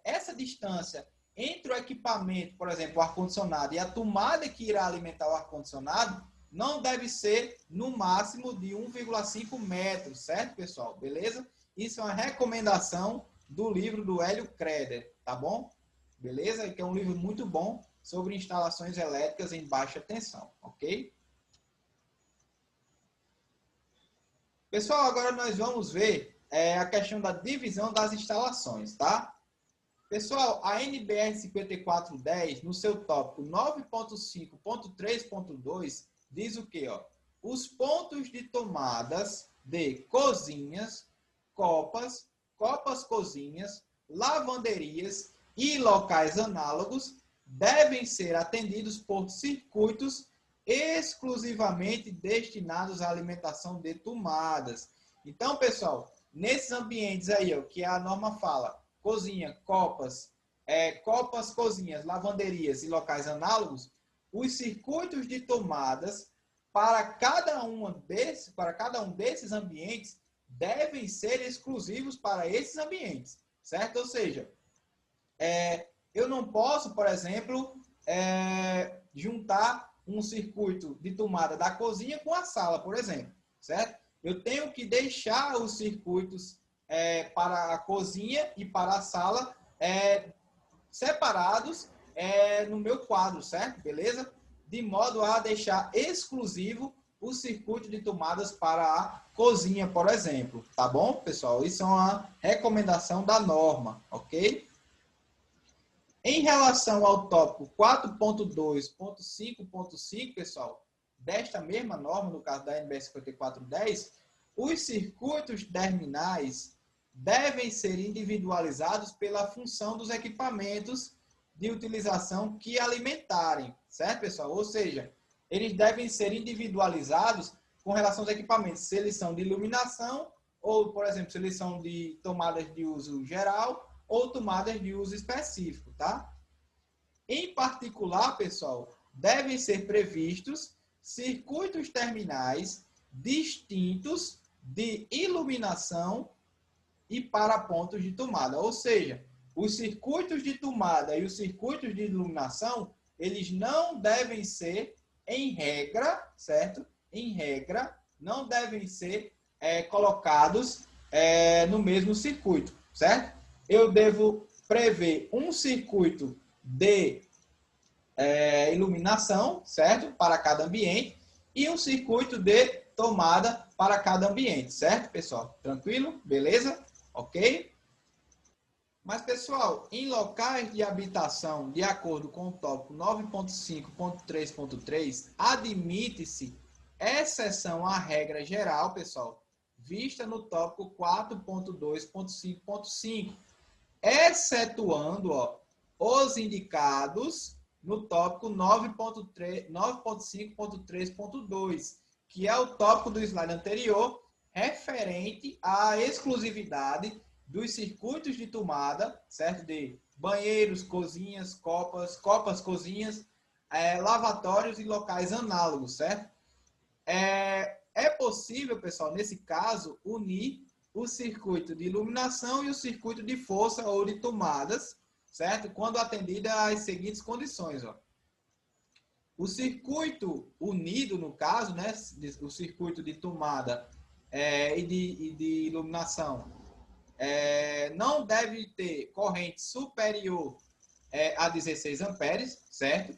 Essa distância entre o equipamento, por exemplo, o ar-condicionado e a tomada que irá alimentar o ar-condicionado não deve ser no máximo de 1,5 metros, certo, pessoal? Beleza? Isso é uma recomendação do livro do Hélio Creder, tá bom? Beleza? Que é um livro muito bom sobre instalações elétricas em baixa tensão, ok? Pessoal, agora nós vamos ver a questão da divisão das instalações, tá? Pessoal, a NBR 5410, no seu tópico 9.5.3.2, diz o quê? Ó? Os pontos de tomadas de cozinhas, copas, cozinhas, lavanderias e locais análogos devem ser atendidos por circuitos exclusivamente destinados à alimentação de tomadas. Então, pessoal, nesses ambientes aí, ó, que a norma fala, cozinha, copas, cozinhas, lavanderias e locais análogos, os circuitos de tomadas para cada um desses ambientes devem ser exclusivos para esses ambientes, certo? Ou seja, eu não posso, por exemplo, juntar um circuito de tomada da cozinha com a sala, por exemplo, certo? Eu tenho que deixar os circuitos para a cozinha e para a sala separados no meu quadro, certo? Beleza? De modo a deixar exclusivo o circuito de tomadas para a cozinha, por exemplo. Tá bom, pessoal? Isso é uma recomendação da norma, ok? Em relação ao tópico 4.2.5.5, pessoal, desta mesma norma, no caso da NBR 5410, os circuitos terminais devem ser individualizados pela função dos equipamentos de utilização que alimentarem, certo, pessoal? Ou seja, eles devem ser individualizados com relação aos equipamentos, se eles são de iluminação ou, por exemplo, se eles são de tomadas de uso geral ou tomadas de uso específico, tá? Em particular, pessoal, devem ser previstos circuitos terminais distintos de iluminação e para pontos de tomada. Ou seja, os circuitos de tomada e os circuitos de iluminação, eles não devem ser, em regra, certo? Em regra, não devem ser colocados no mesmo circuito, certo? Eu devo prever um circuito de iluminação, certo? Para cada ambiente e um circuito de tomada para cada ambiente, certo, pessoal? Tranquilo? Beleza? Ok? Mas, pessoal, em locais de habitação, de acordo com o tópico 9.5.3.3, admite-se exceção à regra geral, pessoal, vista no tópico 4.2.5.5, excetuando os indicados no tópico 9.5.3.2, que é o tópico do slide anterior, referente à exclusividade dos circuitos de tomada, certo? De banheiros, cozinhas, copas, cozinhas, lavatórios e locais análogos, certo? É possível, pessoal, nesse caso, unir o circuito de iluminação e o circuito de força ou de tomadas, certo? Quando atendida às seguintes condições, ó. O circuito unido, no caso, né? O circuito de tomada e de iluminação, não deve ter corrente superior a 16 amperes, certo?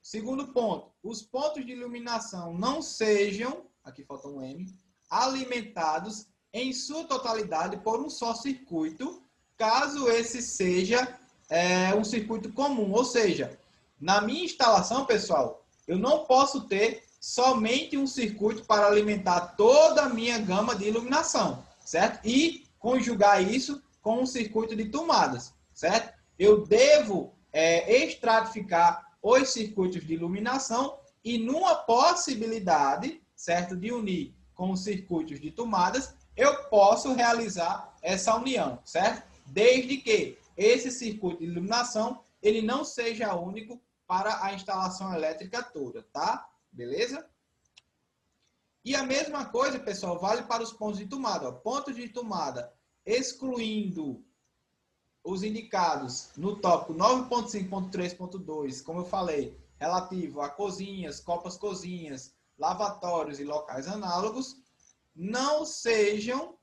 Segundo ponto, os pontos de iluminação não sejam, aqui falta um M, alimentados em sua totalidade por um só circuito, caso esse seja um circuito comum. Ou seja, na minha instalação, pessoal, eu não posso ter somente um circuito para alimentar toda a minha gama de iluminação, certo? E conjugar isso com um circuito de tomadas, certo? Eu devo estratificar os circuitos de iluminação e numa possibilidade, certo, de unir com os circuitos de tomadas, eu posso realizar essa união, certo? Desde que esse circuito de iluminação ele não seja único para a instalação elétrica toda, tá? Beleza? E a mesma coisa, pessoal, vale para os pontos de tomada. Pontos de tomada, excluindo os indicados no tópico 9.5.3.2, como eu falei, relativo a cozinhas, copas cozinhas, lavatórios e locais análogos, não sejam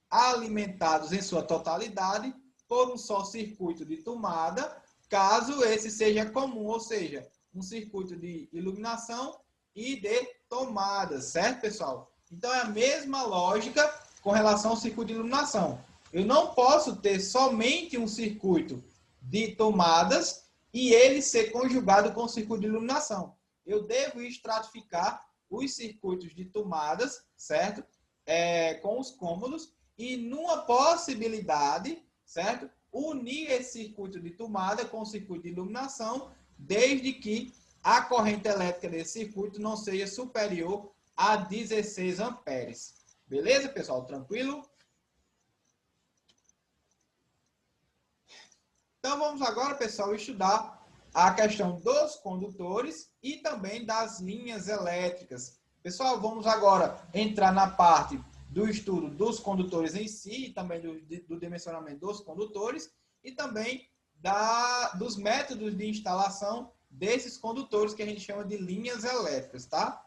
alimentados em sua totalidade por um só circuito de tomada, caso esse seja comum, ou seja, um circuito de iluminação e de tomada, certo, pessoal? Então, é a mesma lógica com relação ao circuito de iluminação. Eu não posso ter somente um circuito de tomadas e ele ser conjugado com o circuito de iluminação. Eu devo estratificar os circuitos de tomadas, certo? Com os cômodos e, numa possibilidade, certo? Unir esse circuito de tomada com o circuito de iluminação, desde que a corrente elétrica desse circuito não seja superior a 16 amperes. Beleza, pessoal? Tranquilo? Então, vamos agora, pessoal, estudar a questão dos condutores e também das linhas elétricas. Pessoal, vamos agora entrar na parte do estudo dos condutores em si, e também do dimensionamento dos condutores, e também dos métodos de instalação desses condutores que a gente chama de linhas elétricas, tá?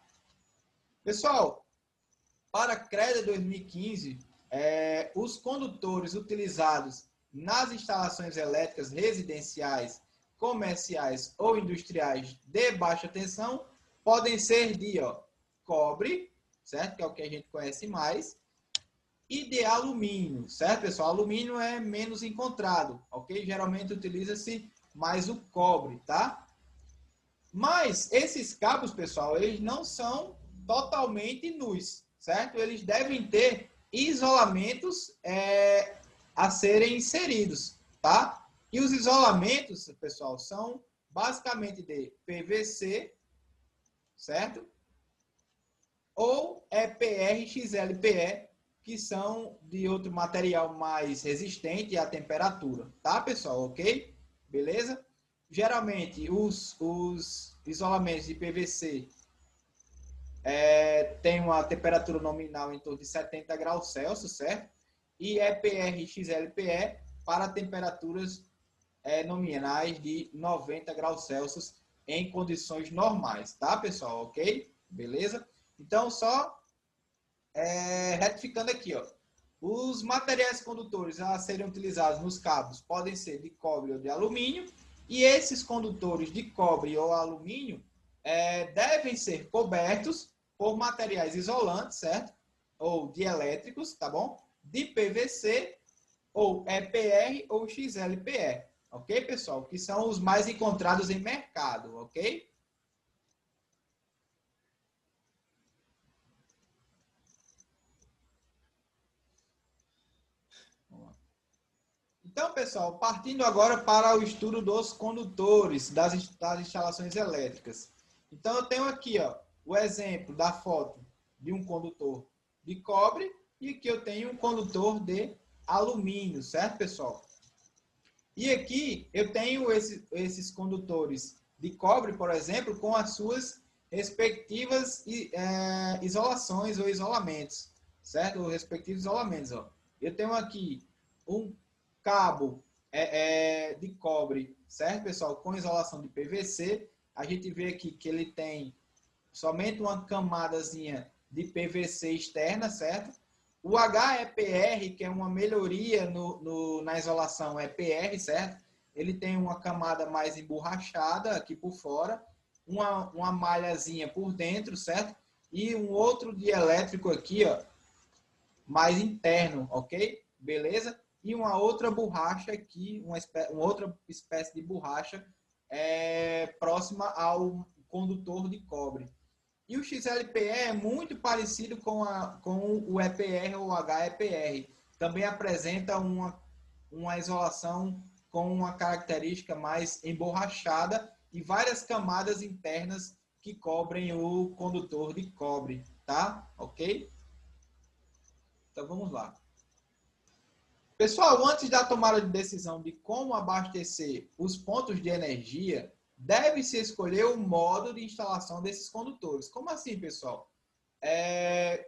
Pessoal, para CREDA 2015, os condutores utilizados nas instalações elétricas residenciais, comerciais ou industriais de baixa tensão podem ser de cobre, certo? Que é o que a gente conhece mais, e de alumínio, certo, pessoal? Alumínio é menos encontrado, ok? Geralmente utiliza-se mais o cobre, tá? Mas esses cabos, pessoal, eles não são totalmente nus, certo? Eles devem ter isolamentos a serem inseridos, tá? E os isolamentos, pessoal, são basicamente de PVC, certo? Ou EPR, XLPE, que são de outro material mais resistente à temperatura, tá, pessoal? Ok? Beleza? Geralmente, os isolamentos de PVC têm uma temperatura nominal em torno de 70 graus Celsius, certo? E EPR e XLPE para temperaturas nominais de 90 graus Celsius em condições normais, tá, pessoal? Ok? Beleza? Então, só retificando aqui, os materiais condutores a serem utilizados nos cabos podem ser de cobre ou de alumínio, e esses condutores de cobre ou alumínio devem ser cobertos por materiais isolantes, certo? Ou dielétricos, tá bom? De PVC, ou EPR ou XLPE, ok, pessoal? Que são os mais encontrados em mercado, ok? Então, pessoal, partindo agora para o estudo dos condutores das instalações elétricas. Então, eu tenho aqui o exemplo da foto de um condutor de cobre e aqui eu tenho um condutor de alumínio, certo, pessoal? E aqui eu tenho esses condutores de cobre, por exemplo, com as suas respectivas isolações ou isolamentos, certo? Os respectivos isolamentos. Eu tenho aqui um cabo de cobre, certo, pessoal? Com isolação de PVC. A gente vê aqui que ele tem somente uma camadazinha de PVC externa, certo? O HEPR, que é uma melhoria na isolação EPR, certo? Ele tem uma camada mais emborrachada aqui por fora, uma malhazinha por dentro, certo? E um outro dielétrico aqui, mais interno, ok? Beleza? E uma outra borracha aqui, uma outra espécie de borracha próxima ao condutor de cobre. E o XLPE é muito parecido com o EPR ou HEPR. Também apresenta uma isolação com uma característica mais emborrachada e várias camadas internas que cobrem o condutor de cobre, tá? Ok? Então vamos lá. Pessoal, antes da tomada de decisão de como abastecer os pontos de energia, deve-se escolher o modo de instalação desses condutores. Como assim, pessoal?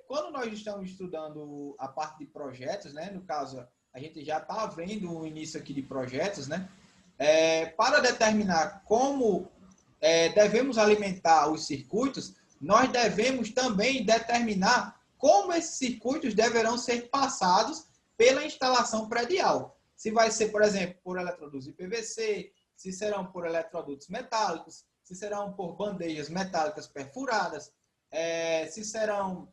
Quando nós estamos estudando a parte de projetos, né? No caso, a gente já está vendo o início aqui de projetos, né? Para determinar como devemos alimentar os circuitos, nós devemos também determinar como esses circuitos deverão ser passados pela instalação predial. Se vai ser, por exemplo, por eletrodutos de PVC, se serão por eletrodutos metálicos, se serão por bandejas metálicas perfuradas, se serão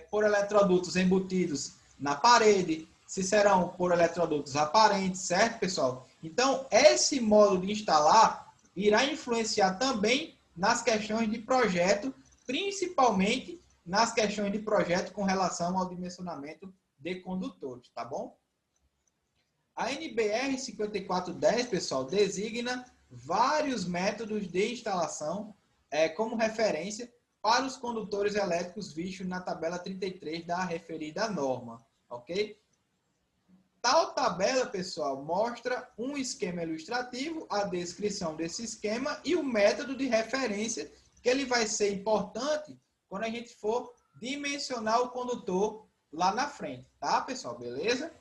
por eletrodutos embutidos na parede, se serão por eletrodutos aparentes, certo, pessoal? Então, esse modo de instalar irá influenciar também nas questões de projeto, principalmente nas questões de projeto com relação ao dimensionamento de condutores, tá bom? A NBR 5410, pessoal, designa vários métodos de instalação como referência para os condutores elétricos vistos na tabela 33 da referida norma, ok? Tal tabela, pessoal, mostra um esquema ilustrativo, a descrição desse esquema e o método de referência, que ele vai ser importante quando a gente for dimensionar o condutor lá na frente, tá, pessoal? Beleza?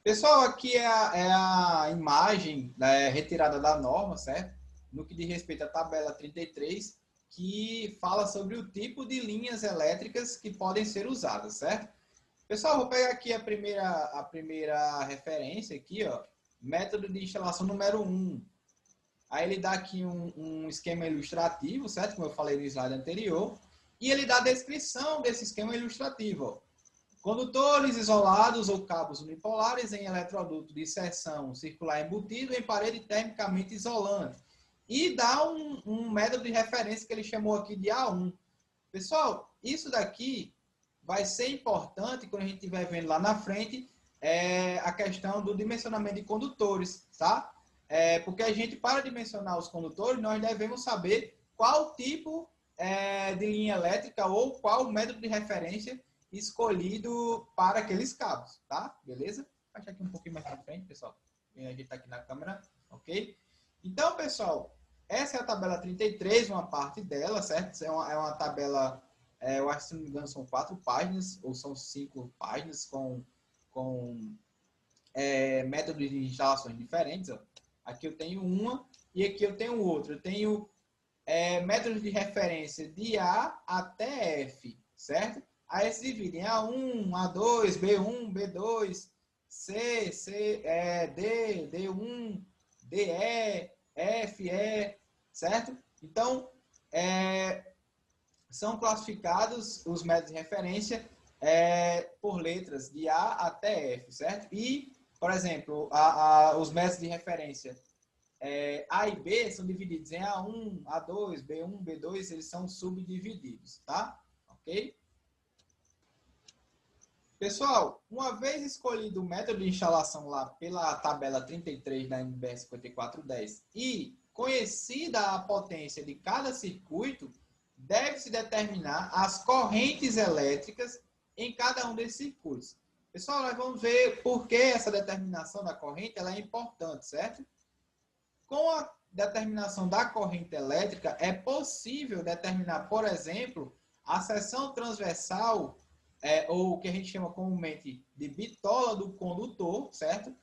Pessoal, aqui é a imagem retirada da norma, certo? No que diz respeito à tabela 33, que fala sobre o tipo de linhas elétricas que podem ser usadas, certo? Pessoal, vou pegar aqui a primeira referência aqui, ó. Método de instalação número 1. Aí ele dá aqui um esquema ilustrativo, certo? Como eu falei no slide anterior. E ele dá a descrição desse esquema ilustrativo, ó. Condutores isolados ou cabos unipolares em eletroduto de seção circular embutido em parede termicamente isolante. E dá um método de referência que ele chamou aqui de A1. Pessoal, isso daqui vai ser importante quando a gente estiver vendo lá na frente a questão do dimensionamento de condutores, tá? Porque a gente, para dimensionar os condutores, nós devemos saber qual tipo de linha elétrica ou qual método de referência escolhido para aqueles cabos, tá? Beleza? Vou achar aqui um pouquinho mais para frente, pessoal. A gente está aqui na câmera, ok? Então, pessoal, essa é a tabela 33, uma parte dela, certo? É uma tabela, eu acho que, se não me engano, são 4 páginas, ou são 5 páginas com métodos de instalações diferentes. Ó. Aqui eu tenho uma e aqui eu tenho outra. Eu tenho métodos de referência de A até F, certo? Aí se dividem A1, A2, B1, B2, C, D, D1, DE, FE, certo? Então, são classificados os métodos de referência por letras de A até F, certo? E, por exemplo, os métodos de referência A e B são divididos em A1, A2, B1, B2, eles são subdivididos, tá? Ok? Pessoal, uma vez escolhido o método de instalação lá pela tabela 33 da NBR 5410 e conhecida a potência de cada circuito, deve-se determinar as correntes elétricas em cada um desses circuitos. Pessoal, nós vamos ver por que essa determinação da corrente ela é importante, certo? Com a determinação da corrente elétrica, é possível determinar, por exemplo, a seção transversal ou o que a gente chama comumente de bitola do condutor, certo?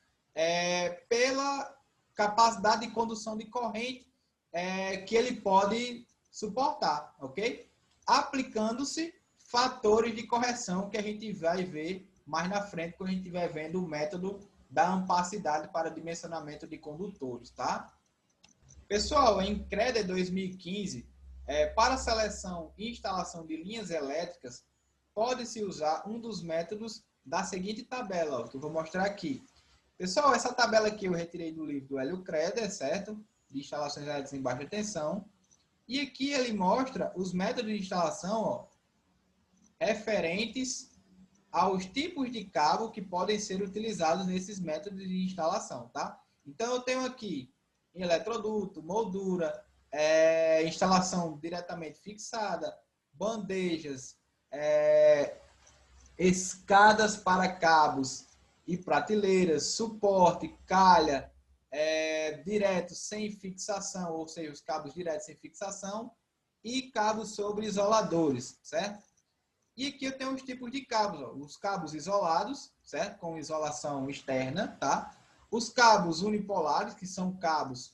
Pela capacidade de condução de corrente que ele pode suportar, ok? Aplicando-se fatores de correção que a gente vai ver mais na frente quando a gente estiver vendo o método da ampacidade para dimensionamento de condutores, tá? Pessoal, em CREDER 2015, para seleção e instalação de linhas elétricas, pode-se usar um dos métodos da seguinte tabela, ó, que eu vou mostrar aqui. Pessoal, essa tabela aqui eu retirei do livro do Hélio Creder, certo? De instalações elétricas em baixa tensão. E aqui ele mostra os métodos de instalação, ó, referentes aos tipos de cabo que podem ser utilizados nesses métodos de instalação, tá? Então, eu tenho aqui eletroduto, moldura, instalação diretamente fixada, bandejas, escadas para cabos e prateleiras, suporte, calha, direto sem fixação, ou seja, os cabos diretos sem fixação, e cabos sobre isoladores, certo? E aqui eu tenho os tipos de cabos, ó. Os cabos isolados, certo? Com isolação externa, tá? Os cabos unipolares, que são cabos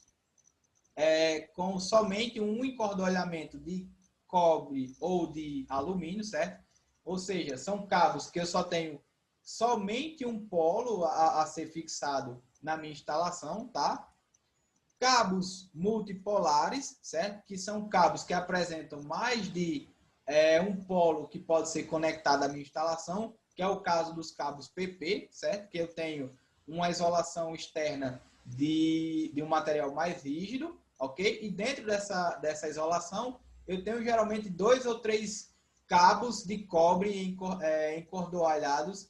com somente um encordalhamento de cobre ou de alumínio, certo? Ou seja, são cabos que eu só tenho somente um polo a ser fixado na minha instalação, tá? Cabos multipolares, certo? Que são cabos que apresentam mais de um polo que pode ser conectado à minha instalação, que é o caso dos cabos PP, certo? Que eu tenho uma isolação externa de um material mais rígido, ok? E dentro dessa isolação, eu tenho geralmente 2 ou 3 cabos de cobre encordoalhados,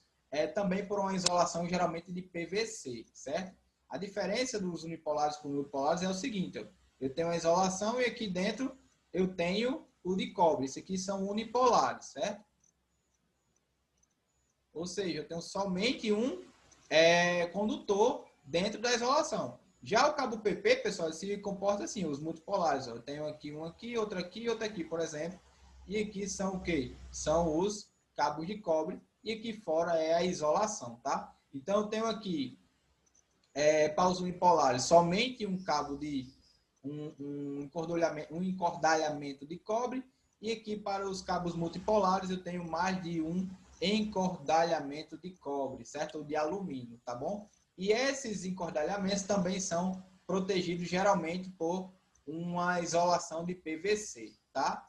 também por uma isolação geralmente de PVC, certo? A diferença dos unipolares com multipolares é o seguinte, ó, eu tenho uma isolação e aqui dentro eu tenho o de cobre. Esses aqui são unipolares, certo? Ou seja, eu tenho somente um condutor dentro da isolação. Já o cabo PP, pessoal, se comporta assim, os multipolares. Ó, eu tenho aqui um aqui, outro aqui, por exemplo. E aqui são o quê? São os cabos de cobre. E aqui fora é a isolação, tá? Então, eu tenho aqui, para os unipolares, somente um cabo de um encordalhamento de cobre. E aqui para os cabos multipolares eu tenho mais de um encordalhamento de cobre, certo? Ou de alumínio, tá bom? E esses encordalhamentos também são protegidos geralmente por uma isolação de PVC, tá?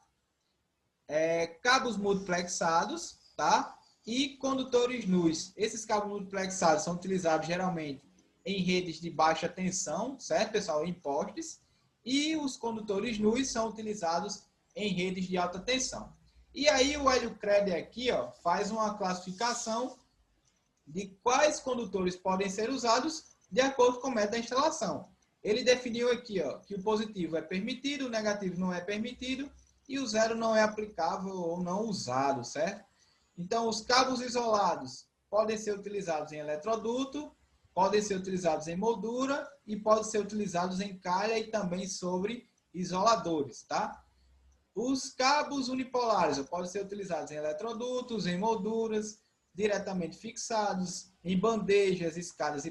Cabos multiplexados, tá? E condutores nus. Esses cabos multiplexados são utilizados geralmente em redes de baixa tensão, certo, pessoal? Em postes. E os condutores nus são utilizados em redes de alta tensão. E aí o Hélio Creder aqui, ó, faz uma classificação de quais condutores podem ser usados de acordo com o método da instalação. Ele definiu aqui, ó, que o positivo é permitido, o negativo não é permitido e o zero não é aplicável ou não usado, certo? Então, os cabos isolados podem ser utilizados em eletroduto, podem ser utilizados em moldura e podem ser utilizados em calha e também sobre isoladores, tá? Os cabos unipolares podem ser utilizados em eletrodutos, em molduras, diretamente fixados, em bandejas, escadas e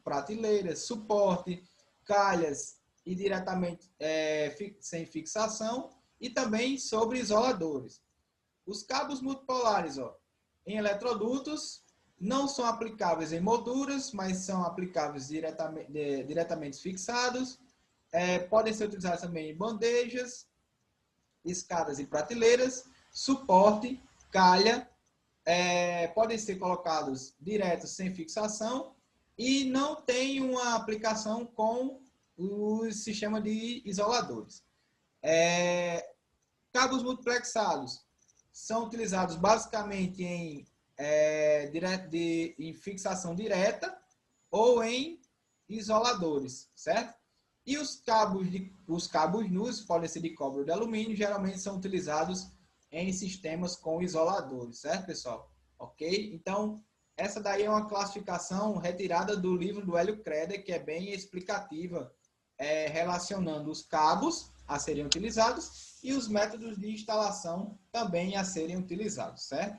prateleiras, suporte, calhas e diretamente sem fixação e também sobre isoladores. Os cabos multipolares, ó, em eletrodutos, não são aplicáveis em molduras, mas são aplicáveis diretamente fixados. Podem ser utilizados também em bandejas, escadas e prateleiras, suporte, calha, podem ser colocados diretos sem fixação e não tem uma aplicação com o sistema de isoladores. Cabos multiplexados são utilizados basicamente em fixação direta ou em isoladores, certo? E os cabos nus, podem ser de cobre ou de alumínio, geralmente são utilizados em sistemas com isoladores, certo, pessoal? Ok? Então, essa daí é uma classificação retirada do livro do Hélio Creder, que é bem explicativa, relacionando os cabos a serem utilizados e os métodos de instalação também a serem utilizados, certo?